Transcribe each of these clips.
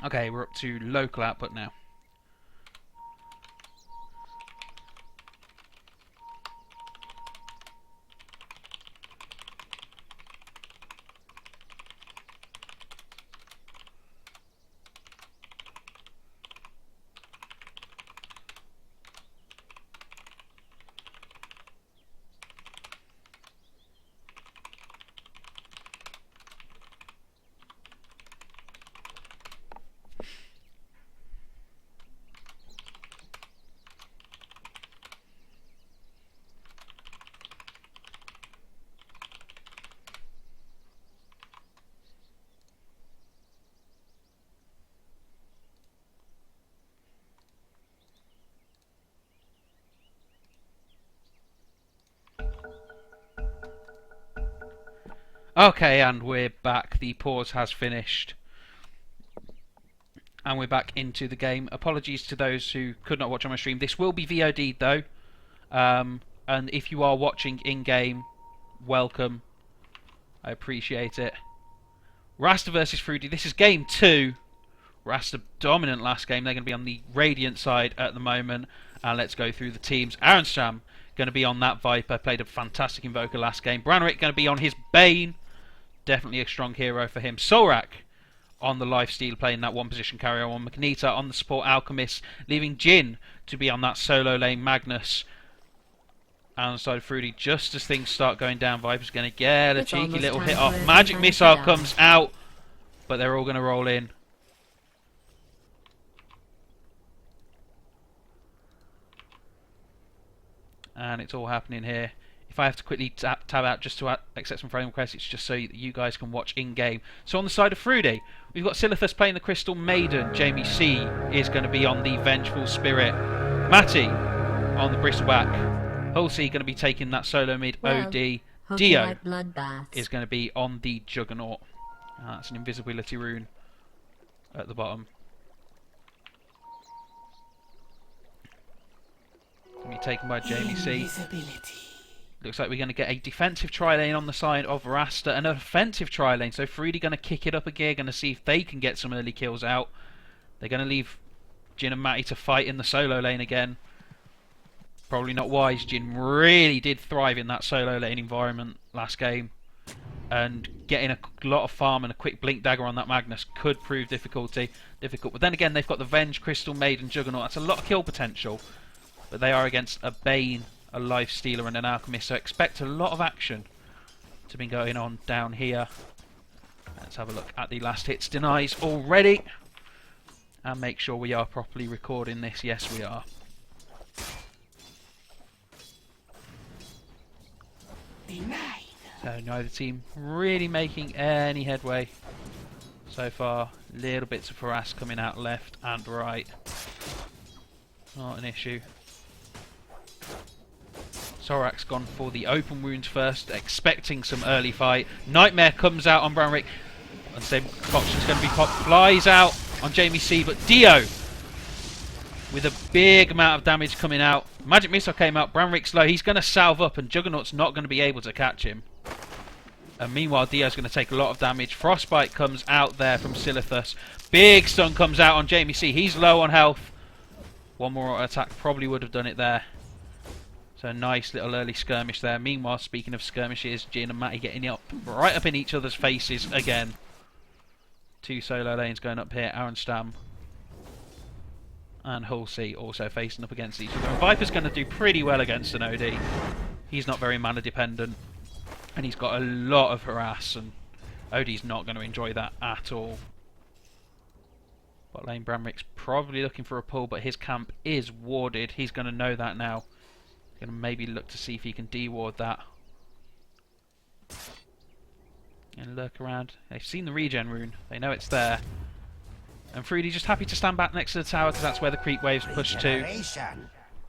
Okay, we're up to local output now. Okay, and we're back. The pause has finished. And we're back into the game. Apologies to those who could not watch on my stream. This will be VOD'd though. And if you are watching in-game, welcome. I appreciate it. Rasta versus Froody. This is game 2. Rasta dominant last game. They're going to be on the Radiant side at the moment. And let's go through the teams. Aronstam going to be on that Viper. Played a fantastic Invoker last game. Branwick going to be on his Bane. Definitely a strong hero for him. Solrak on the Lifesteal, playing that one position carrier on Magneto. On the support Alchemist, leaving Jin to be on that solo lane Magnus. And on the side of Froody, just as things start going down, Viper's going to get a cheeky little hit off. Magic Missile comes out, but they're all going to roll in. And it's all happening here. If I have to quickly tab out just to accept some frame requests, it's just so that you guys can watch in-game. So on the side of Froody, we've got Silithus playing the Crystal Maiden. Jamie C is going to be on the Vengeful Spirit. Matty on the Bristleback. Hulsey going to be taking that solo mid OD. Dio is going to be on the Juggernaut. That's an invisibility rune at the bottom. Going to be taken by Jamie C. Looks like we're going to get a defensive tri-lane on the side of Rasta and an offensive tri-lane. So Froody going to kick it up a gear, going to see if they can get some early kills out. They're going to leave Jin and Matty to fight in the solo lane again. Probably not wise. Jin really did thrive in that solo lane environment last game. And getting a lot of farm and a quick blink dagger on that Magnus could prove difficult. But then again, they've got the Venge, Crystal Maiden, Juggernaut. That's a lot of kill potential. But they are against a Bane, a Life Stealer and an Alchemist, so expect a lot of action to be going on down here. Let's have a look at the last hits denies already and make sure we are properly recording this. Yes, we are. So neither team really making any headway so far. Little bits of harass coming out left and right. Not an issue. Sorak's gone for the open wounds first, expecting some early fight. Nightmare comes out on Branwick. And same Coction's going to be popped. Flies out on Jamie C, but Dio with a big amount of damage coming out. Magic Missile came out. Branwick's low. He's going to salve up, and Juggernaut's not going to be able to catch him. And meanwhile, Dio's going to take a lot of damage. Frostbite comes out there from Silithus. Big stun comes out on Jamie C. He's low on health. One more auto attack probably would have done it there. So nice little early skirmish there. Meanwhile, speaking of skirmishes, Jin and Matty getting up right up in each other's faces again. 2 solo lanes going up here. Aronstam and Hulsey also facing up against each other. And Viper's going to do pretty well against an OD. He's not very mana dependent. And he's got a lot of harass. And OD's not going to enjoy that at all. Bot lane Branwick's probably looking for a pull, but his camp is warded. He's going to know that now. Going to maybe look to see if he can de-ward that. And lurk around. They've seen the regen rune. They know it's there. And Froody just happy to stand back next to the tower because that's where the creep waves push to.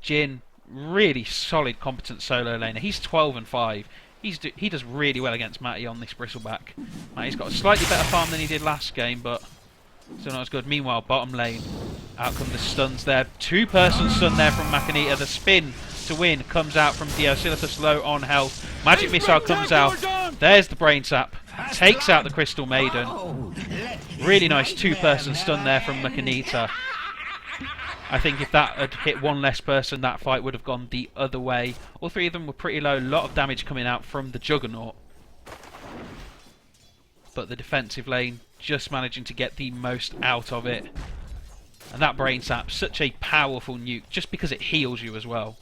Jin, really solid, competent solo laner. He's 12 and 5. He does really well against Matty on this Bristleback. Matty's got a slightly better farm than he did last game, but still not as good. Meanwhile, bottom lane, out come the stuns there. 2-person stun there from Machinita. The spin to win comes out from Dio. Silithus low on health. Magic Missile comes out. There's the Brain Sap. Takes out the Crystal Maiden. Really nice two-person stun there from Makanita. I think if that had hit one less person, that fight would have gone the other way. All three of them were pretty low. A lot of damage coming out from the Juggernaut. But the defensive lane just managing to get the most out of it. And that Brain Sap, such a powerful nuke, just because it heals you as well.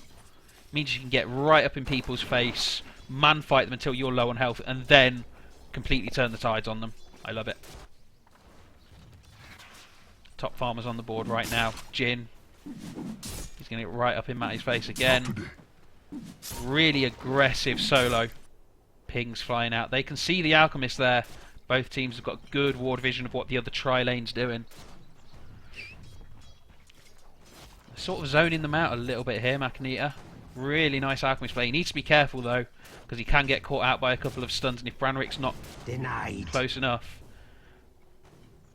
It means you can get right up in people's face, man-fight them until you're low on health, and then completely turn the tides on them. I love it. Top farmer's on the board right now. Jin. He's going to get right up in Matty's face again. Really aggressive solo. Pings flying out. They can see the Alchemist there. Both teams have got good ward vision of what the other tri-lane's doing. Sort of zoning them out a little bit here, Makanita. Really nice Alchemist play. He needs to be careful though, because he can get caught out by a couple of stuns, and if Branrick's not close enough.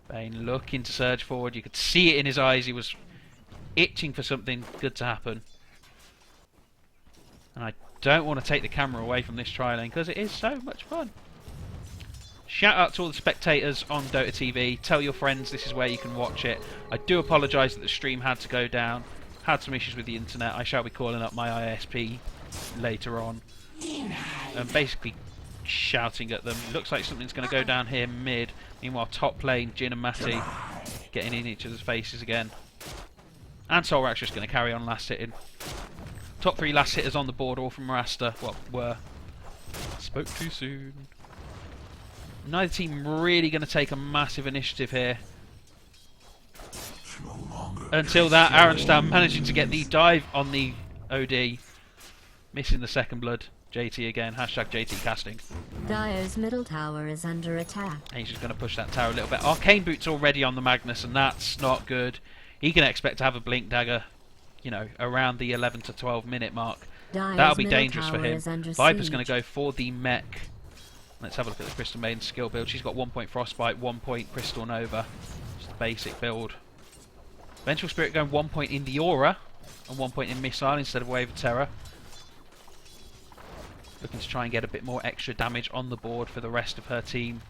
Bane looking to surge forward. You could see it in his eyes. He was itching for something good to happen. And I don't want to take the camera away from this tri-lane because it is so much fun. Shout out to all the spectators on Dota TV. Tell your friends this is where you can watch it. I do apologise that the stream had to go down. Had some issues with the internet. I shall be calling up my ISP later on. And basically shouting at them. Looks like something's going to go down here mid. Meanwhile, top lane, Jin and Matty getting in each other's faces again. And Solrak's just going to carry on last hitting. Top three last hitters on the board, all from Rasta. Well, were. Spoke too soon. Neither team really going to take a massive initiative here. Until that, Aronstam managing to get the dive on the OD. Missing the second blood. JT again. Hashtag JT casting. Dire's middle tower is under attack. And he's just going to push that tower a little bit. Arcane Boot's already on the Magnus, and that's not good. He can expect to have a Blink Dagger, you know, around the 11 to 12 minute mark. That'll be dangerous for him. Viper's going to go for the mech. Let's have a look at the Crystal Maiden skill build. She's got 1 point Frostbite, 1 point Crystal Nova. Just the basic build. Vengeful Spirit going 1 point in the Aura, and 1 point in Missile instead of Wave of Terror. Looking to try and get a bit more extra damage on the board for the rest of her team.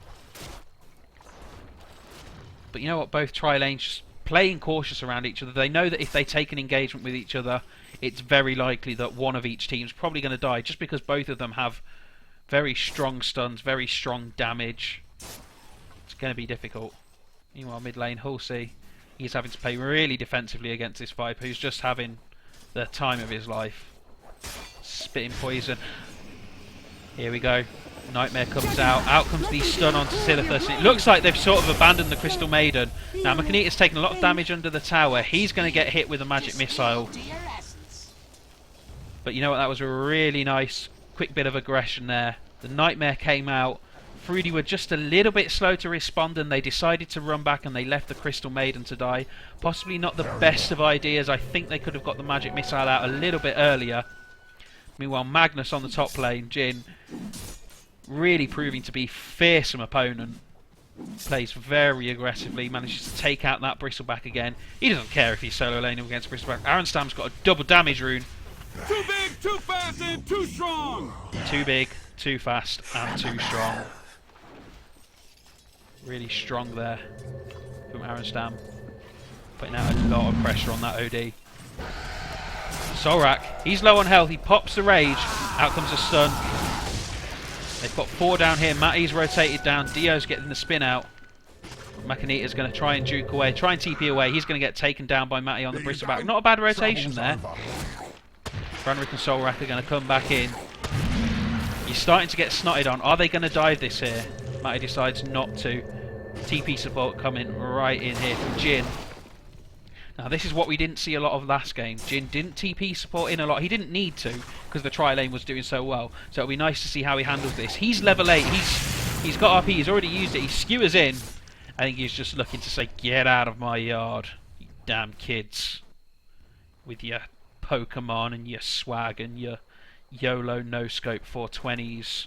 But you know what, both tri-lanes just playing cautious around each other. They know that if they take an engagement with each other, it's very likely that one of each team is probably going to die, just because both of them have very strong stuns, very strong damage. It's going to be difficult. Meanwhile, mid lane, Hulsey, he's having to play really defensively against this Viper, who's just having the time of his life. Spitting poison. Here we go. Nightmare comes out. Out comes the stun onto Silithus. It looks like they've sort of abandoned the Crystal Maiden. Now, Makanita's taken a lot of damage under the tower. He's going to get hit with a magic missile. But you know what? That was a really nice, quick bit of aggression there. The Nightmare came out. Froody were just a little bit slow to respond, and they decided to run back, and they left the Crystal Maiden to die. Possibly not the best of ideas. I think they could have got the magic missile out a little bit earlier. Meanwhile, Magnus on the top lane, Jin, really proving to be fearsome opponent. Plays very aggressively, manages to take out that Bristleback again. He doesn't care if he's solo laning against Bristleback. Aronstam's got a double damage rune. Too big, too fast, and too strong! Too big, too fast, and too strong. Really strong there from Aronstam. Putting out a lot of pressure on that OD. Solrak, he's low on health, he pops the rage, out comes a stun. They've got 4 down here, Matty's rotated down, Dio's getting the spin out. Makanita's going to try and juke away, try and TP away, he's going to get taken down by Matty on the Bristleback. Not a bad rotation there. Branrick and Solrak are going to come back in. He's starting to get snotted on. Are they going to dive this here? Matty decides not to. TP support coming right in here from Jin. Now this is what we didn't see a lot of last game. Jin didn't TP support in a lot. He didn't need to because the tri-lane was doing so well. So it'll be nice to see how he handles this. He's level 8. He's got RP. He's already used it. He skewers in. I think he's just looking to say, get out of my yard, you damn kids. With your Pokemon and your swag and your YOLO no-scope 420s.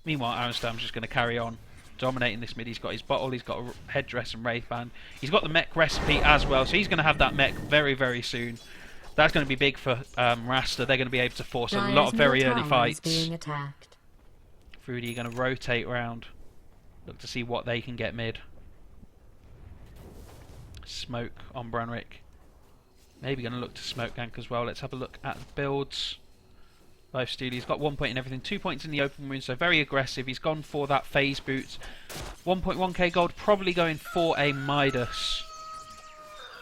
Meanwhile, Aronstam's just going to carry on. Dominating this mid. He's got his bottle, he's got a headdress and wraith band. He's got the mech recipe as well, so he's going to have that mech very, very soon. That's going to be big for Rasta. They're going to be able to force a lot of very early fights. Froody going to rotate around. Look to see what they can get mid. smoke on Branwick. Maybe going to look to smoke gank as well. Let's have a look at the builds. Lifesteal, he's got 1 point in everything, 2 points in the open wound, so very aggressive. He's gone for that phase boots. 1.1k gold, probably going for a Midas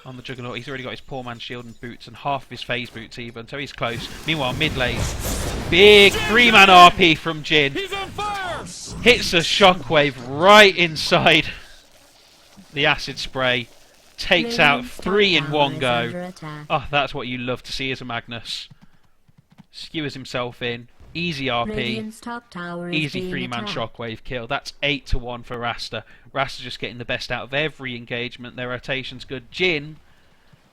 on the Juggernaut. He's already got his poor man shield and boots and half of his phase boots even, so he's close. Meanwhile, mid lane, big 3-man RP from Jin. He's on fire! Hits a shockwave right inside the acid spray. Takes out 3 in one go. Oh, that's what you love to see as a Magnus. Skewers himself in. Easy RP. Easy 3-man shockwave kill. That's 8 to 1 for Rasta. Rasta just getting the best out of every engagement. Their rotation's good. Jin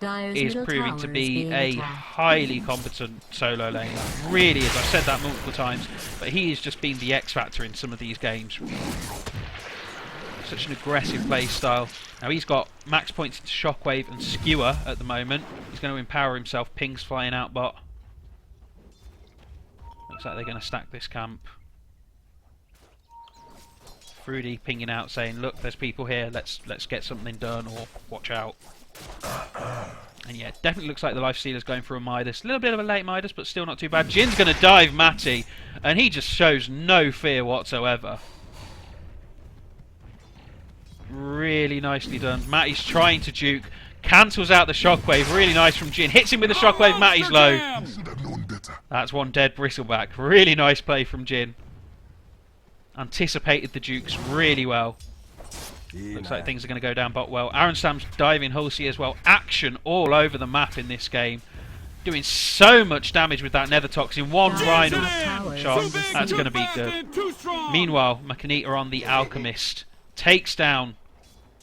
is proving to be a highly competent solo laner. Really is. I've said that multiple times. But he has just been the X factor in some of these games. Such an aggressive play style. Now he's got max points into shockwave and skewer at the moment. He's going to empower himself. Ping's flying out bot. Looks like they're going to stack this camp. Froody pinging out saying, look, there's people here, let's get something done, or watch out. And yeah, definitely looks like the Lifestealer's going for a Midas. A little bit of a late Midas, but still not too bad. Jin's going to dive Matty, and he just shows no fear whatsoever. Really nicely done. Matty's trying to juke. Cancels out the shockwave. Really nice from Jin. Hits him with the shockwave. Matty's low. That's one dead Bristleback. Really nice play from Jin. Anticipated the jukes really well. Looks like things are going to go down bot well. Aronstam's diving Hulsey as well. Action all over the map in this game. Doing so much damage with that Nether Toxin. One Rhino shot. That's going to be good. Meanwhile, Makanita on the Alchemist. Takes down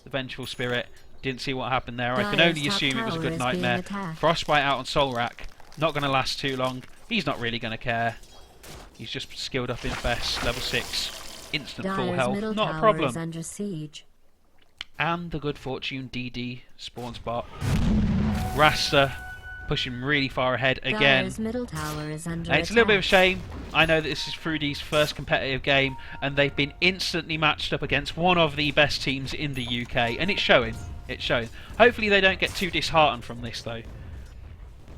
the Vengeful Spirit. Didn't see what happened there. I can only assume it was a good nightmare. Frostbite out on Solrak. Not going to last too long. He's not really going to care. He's just skilled up in Fest. Level 6. Instant full health. Not a problem. And the good fortune DD spawns bot. Rasta pushing really far ahead again. And it's a little bit of a shame. I know that this is Froody's first competitive game, and they've been instantly matched up against one of the best teams in the UK, and it's showing. It's showing. Hopefully they don't get too disheartened from this though,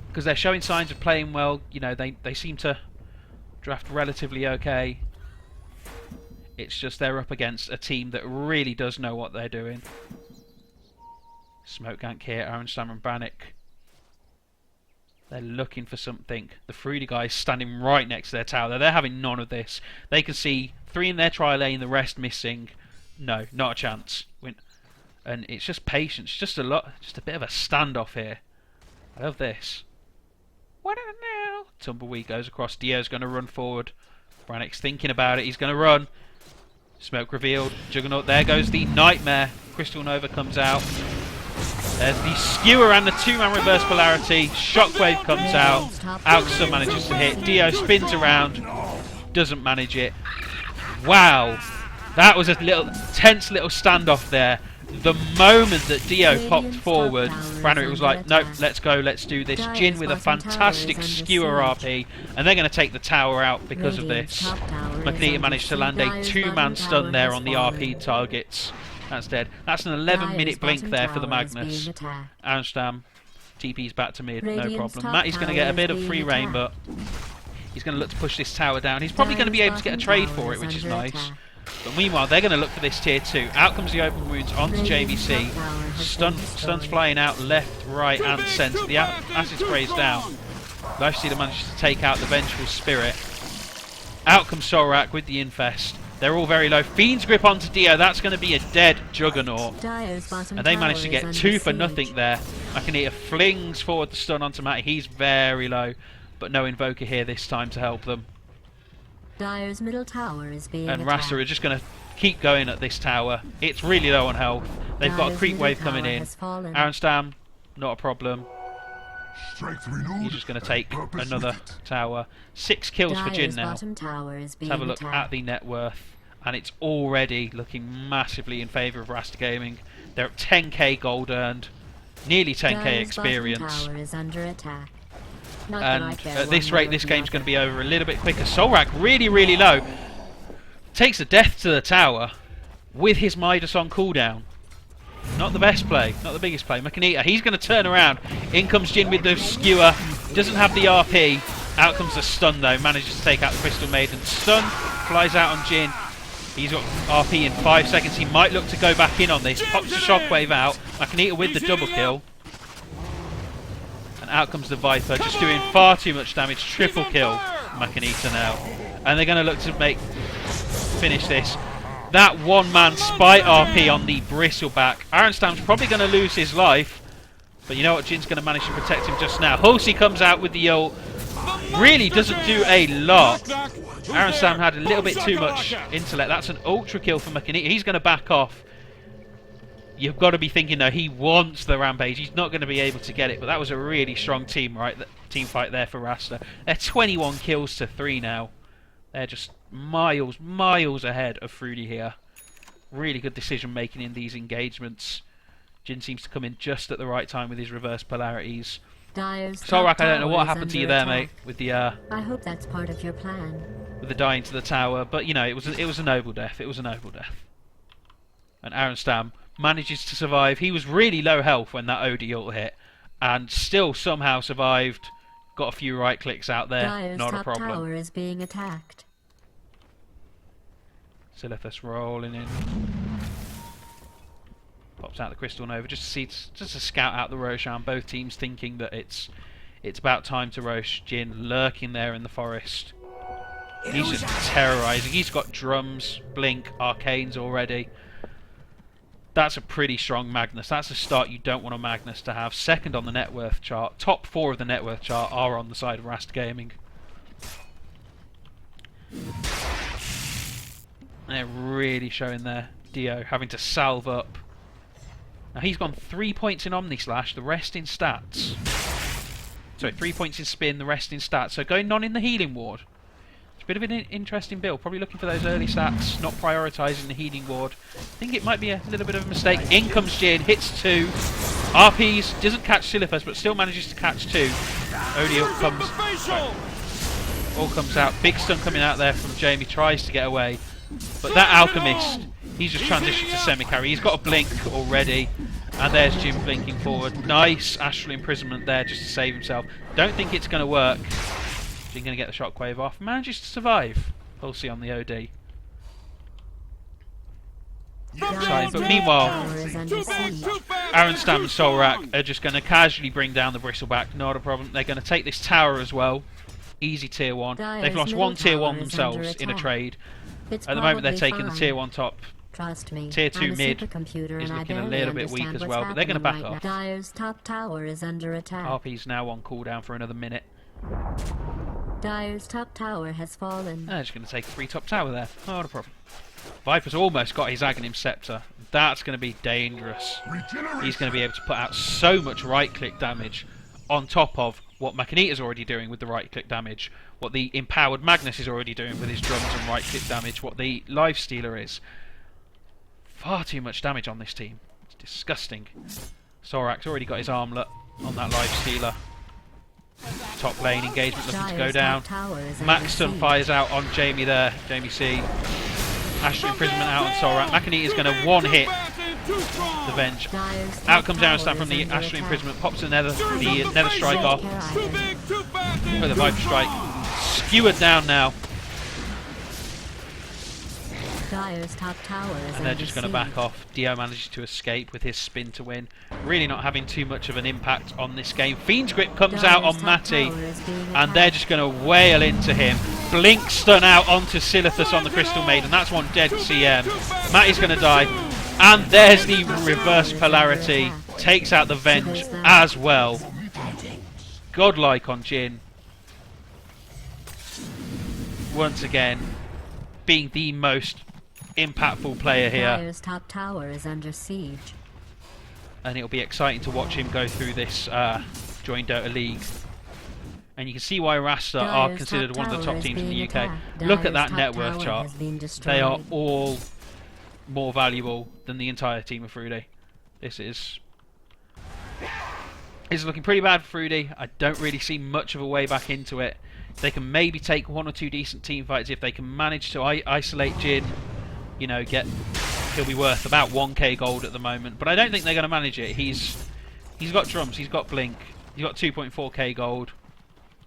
because they're showing signs of playing well. You know, they seem to draft relatively okay. It's just they're up against a team that really does know what they're doing. Smoke gank here, Aronstam and Brannick. They're looking for something. The Froody guys standing right next to their tower. They're having none of this. They can see 3 in their tri lane, the rest missing. No, not a chance. And it's just patience. Just a bit of a standoff here. I love this. What now? Tumbleweed goes across. Dio's going to run forward. Brannick's thinking about it. He's going to run. Smoke revealed. Juggernaut. There goes the Nightmare. Crystal Nova comes out. There's the Skewer and the 2-man reverse polarity. Shockwave comes out. Alxa manages to hit. Dio spins around. Doesn't manage it. Wow. That was a little tense little standoff there. The moment that Dio popped forward, Branwick was like, nope, let's go, let's do this. Jin with a fantastic Skewer RP, and they're going to take the tower out because of this. Makanita managed to land a 2-man stun there on the RP targets. That's dead. That's an 11-minute blink there for the Magnus. Aronstam TP's back to mid, no problem. Matty's going to get a bit of free reign, but he's going to look to push this tower down. He's probably going to be able to get a trade for it, which is nice. But meanwhile, they're going to look for this tier 2. Out comes the open wounds onto JVC. Stuns flying out left, right, and centre. The acid spray's down. Lifestealer manages to take out the Vengeful Spirit. Out comes Solrak with the Infest. They're all very low. Fiend's Grip onto Dio. That's going to be a dead Juggernaut. And they managed to get 2 for nothing there. Makanita flings forward the stun onto Matty. He's very low. But no Invoker here this time to help them. Dire's middle tower is being and Rasta are just going to keep going at this tower. It's really low on health. They've got a creep wave coming in. Aronstam, not a problem. He's just going to take another tower. 6 kills for Jin now. Let's have a look at the net worth. And it's already looking massively in favour of Rasta Gaming. They're at 10k gold earned. Nearly 10k experience. And at this rate, this game's going to be over a little bit quicker. Solrak really, really low. Takes a death to the tower with his Midas on cooldown. Not the best play, not the biggest play. Makanita, he's going to turn around. In comes Jin with the skewer. Doesn't have the RP. Out comes the stun though. Manages to take out the Crystal Maiden. Stun flies out on Jin. He's got RP in 5 seconds. He might look to go back in on this. Pops the shockwave out. Makanita with the double kill. And out comes the Viper, just doing far too much damage. Triple kill Makanita now. And they're going to look to finish this. That one-man spite RP on the Bristleback. Aronstam's probably going to lose his life. But you know what? Jin's going to manage to protect him just now. Hulsey comes out with the ult. Really doesn't do a lot. Aronstam had a little bit too much intellect. That's an ultra kill for Makanita. He's going to back off. You've got to be thinking though, he wants the Rampage. He's not going to be able to get it. But that was a really strong team, right? Team fight there for Rasta. They're 21 kills to 3 now. They're just miles ahead of Froody here. Really good decision making in these engagements. Jin seems to come in just at the right time with his reverse polarities. Solrak, I don't know what happened to you there, mate, with the I hope that's part of your plan. with the dying to the tower, but you know, it was a noble death. It was a noble death. And Aronstam manages to survive. He was really low health when that OD ult hit, and still somehow survived. Got a few right clicks out there, Dyer's not a top problem. tower is being attacked. Silithus rolling in. Pops out the Crystal Nova just to scout out the Roshan. Both teams thinking that it's about time to Rosh. Jin lurking there in the forest. He's just terrorising. He's got drums, blink, arcanes already. That's a pretty strong Magnus. That's a start you don't want a Magnus to have. Second on the net worth chart. Top 4 of the net worth chart are on the side of Rasta Gaming. They're really showing there. Dio having to salve up. Now he's gone 3 points in Omni Slash, the rest in stats. Sorry, 3 points in spin, the rest in stats. So going none in the healing ward. It's a bit of an interesting build. Probably looking for those early stats, not prioritising the healing ward. I think it might be a little bit of a mistake. In comes Jin, hits 2. RPs, doesn't catch Silithus, but still manages to catch 2. Odiel all comes out. Big stun coming out there from Jamie, tries to get away. But that Alchemist, he's just transitioned to semi-carry. He's got a blink already. And there's Jin blinking forward. Nice astral imprisonment there just to save himself. Don't think it's going to work. Jin going to get the shockwave off. Manages to survive. Hulsey on the OD. Sorry, but meanwhile, Aronstam and Solrak are just going to casually bring down the Bristleback. Not a problem. They're going to take this tower as well. Easy tier 1. They've lost 1 tier 1 themselves in a trade. At the moment they're taking the tier 1 top. Trust me, Tier 2 mid is looking a little bit weak as well, but they're going to back off. Dyer's top tower is under attack. RP's now on cooldown for another minute. Dyer's top tower has fallen. They're just going to take a free top tower there. Not a problem. Viper's almost got his Aghanim Scepter. That's going to be dangerous. He's going to be able to put out so much right-click damage on top of what Makanita's already doing with the right-click damage, what the empowered Magnus is already doing with his drums and right-click damage, what the Lifestealer is. Far too much damage on this team. It's disgusting. Sorak's already got his armlet on that Lifestealer. Top lane engagement looking to go down. Maxton fires out on Jamie there. Jamie C. Astral Imprisonment out on Sorak. Makanita is going to one-hit the Venge. Out comes Aronstam from the Astral Imprisonment. Pops the Nether Strike off. Oh, the Viper Strike. Skewered down now. Dyer's top tower is and they're just going to back off. Dio manages to escape with his spin to win. Really not having too much of an impact on this game. Fiend's Grip comes out on Matty, and they're just going to wail into him. Blink stun out onto Silithus on the Crystal Maiden. That's one dead CM. Matty's going to die. And there's the reverse polarity. Takes out the Venge as well. Godlike on Jin. Once again, being the most impactful player here. Dyer's top tower is under siege. And it'll be exciting to watch him go through this joinDOTA League. And you can see why Rasta are considered one of the top teams in the UK. Look at that net worth chart. They are all more valuable than the entire team of Froody. This is looking pretty bad for Froody. I don't really see much of a way back into it. They can maybe take 1 or 2 decent team fights if they can manage to isolate Jin, you know, get he'll be worth about 1k gold at the moment, but I don't think they're going to manage it. He's got drums, he's got blink, he's got 2.4k gold.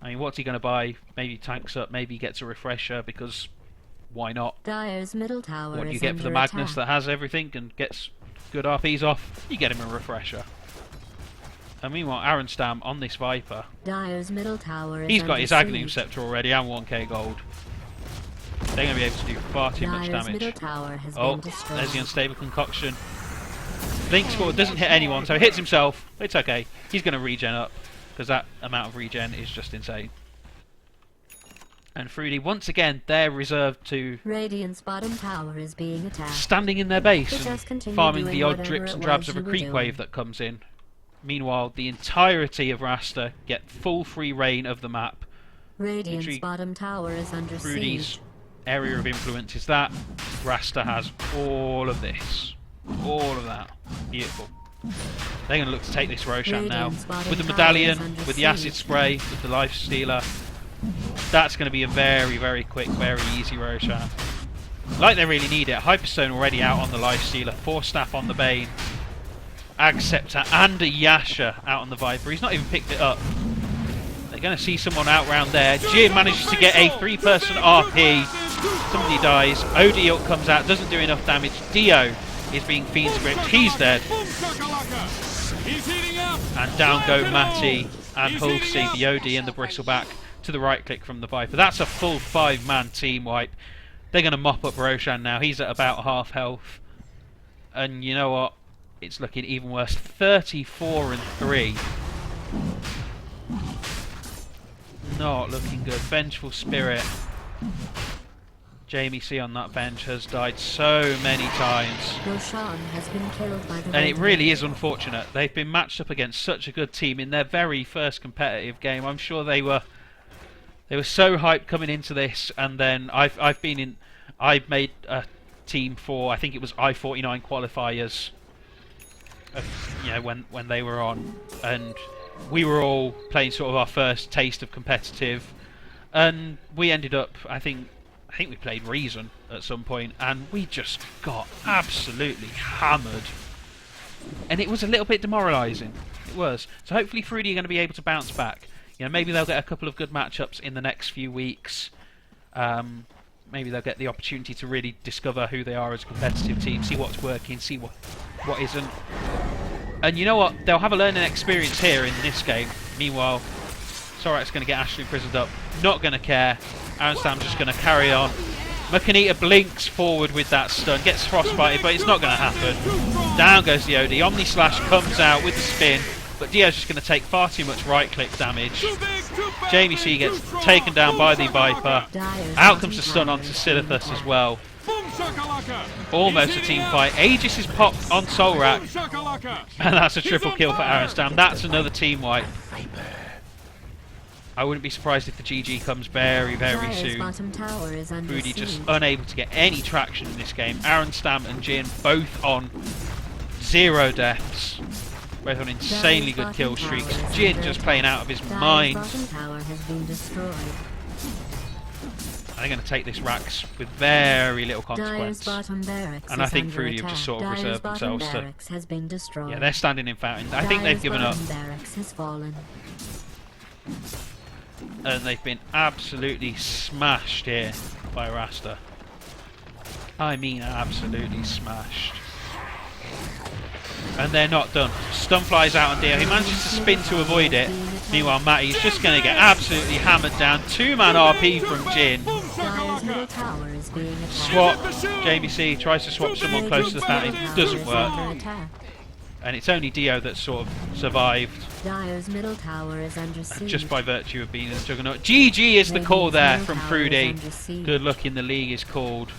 I mean, what's he going to buy? Maybe tanks up, maybe he gets a refresher, because why not? Dire's middle tower What do you is get for the under Magnus attack. that has everything and gets good RPs off? You get him a refresher. And meanwhile, Aronstam on this Viper, Dire's middle tower is he's got under his Aghanim siege. Scepter already and 1k gold. They're going to be able to do far too much Dire's middle damage. tower has Oh, been destroyed. there's the unstable concoction. Blinks forward, doesn't hit anyone, so hits himself. It's okay. He's going to regen up, because that amount of regen is just insane. And Froody, once again, they're reserved to Radiant's bottom tower is being attacked. standing in their base Just and continue farming doing the odd whatever drips it and drabs was of a you were creep doing. wave that comes in. Meanwhile, the entirety of Rasta get full free reign of the map. Radiant's Literally, bottom tower is under Froody's siege. area of influence is that. Rasta has all of this. All of that. Beautiful. They're going to look to take this Roshan now. Radiant's bottom With the tower medallion, is under with the acid siege. spray, with the life stealer. That's going to be a very, very quick, very easy Roshan. Like they really need it. Hyperstone already out on the life stealer. 4 staff on the Bane. Ag Scepter and a Yasha out on the Viper. He's not even picked it up. They're going to see someone out round there. Jin manages to get a 3-person RP. Somebody dies. Odiel comes out, doesn't do enough damage. Dio is being fiend script. He's dead. Boom shakalaka. He's heating up. And down go Fire Matty and He's Hulsey, heating up. the OD and the Bristleback to the right click from the Viper. That's a full 5-man team wipe. They're going to mop up Roshan now. He's at about half health. And you know what? It's looking even worse. 34 and 3. Not looking good. Vengeful Spirit. Jamie C on that bench has died so many times. Roshan has been killed by the And it Red really Wing. is unfortunate. They've been matched up against such a good team in their very first competitive game. I'm sure they were so hyped coming into this, and then I've made a team for, I think it was I-49 qualifiers, you know, when they were on, and we were all playing sort of our first taste of competitive, and we ended up, I think we played Reason at some point, and we just got absolutely hammered. And it was a little bit demoralising. It was. So hopefully Froody are going to be able to bounce back. You know, maybe they'll get a couple of good matchups in the next few weeks. Maybe they'll get the opportunity to really discover who they are as a competitive team, see what's working, see what isn't. And you know what? They'll have a learning experience here in this game. Meanwhile, Sorak's going to get Ashley imprisoned up. Not going to care. Aronstam's just going to carry on. Makanita blinks forward with that stun, gets frostbited, but it's not going to happen. Down goes the OD. Omni Slash comes out with the spin, but Dio's just going to take far too much right-click damage. Jamie C gets taken down by the Viper. Out comes the stun onto Silithus as well. Almost a team fight. Aegis is popped on Solrak, and that's a triple kill for Aronstam. That's another team wipe. I wouldn't be surprised if the GG comes very, very Dire's soon. bottom tower is under Froody just siege. unable to get any traction in this game. Aronstam and Jin both on 0 deaths. Both on insanely good kill streaks. Jin just playing out of his mind. Dire's bottom tower has been destroyed. They're going to take this Rax with very little Dire's consequence. bottom barracks And I is think under Froody have attack. just sort of Dire's reserved bottom themselves to... barracks has been destroyed. Yeah, they're standing in fountain. I think they've Dire's given up. bottom barracks has fallen. And they've been absolutely smashed here by Rasta. I mean absolutely smashed. And they're not done. Stun flies out on Dio. He manages to spin to avoid it. Meanwhile, Matty's just going to get absolutely hammered down. 2-man RP from Jin. Dire's middle tower is being attacked. Swap. Jamie C tries to swap someone close to the fountain. Doesn't work. Under attack. And it's only Dio that sort of survived. Dire's middle tower is under siege. Just by virtue of being a juggernaut. GG is the call there from Froody. Good luck in the league is called.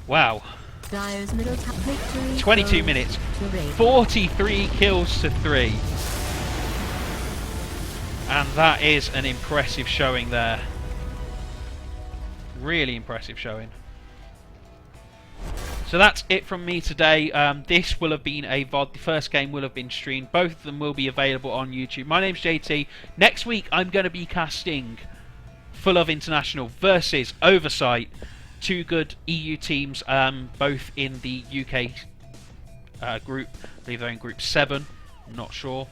Wow. Dire's middle tower victory 22 goes minutes. to Radiant. 43 kills to 3. And that is an impressive showing there. Really impressive showing. So that's it from me today. This will have been a VOD. The first game will have been streamed. Both of them will be available on YouTube. My name's JT. Next week I'm going to be casting Full of International versus Oversight. two good EU teams, both in the UK group. I believe they're in Group 7. I'm not sure.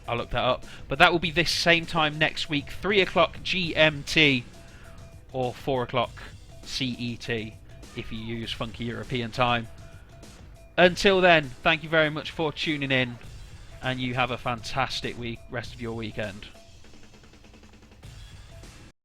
I'll look that up. But that will be this same time next week, 3 o'clock GMT or 4 o'clock CET if you use funky European time. Until then, thank you very much for tuning in, and you have a fantastic rest of your weekend.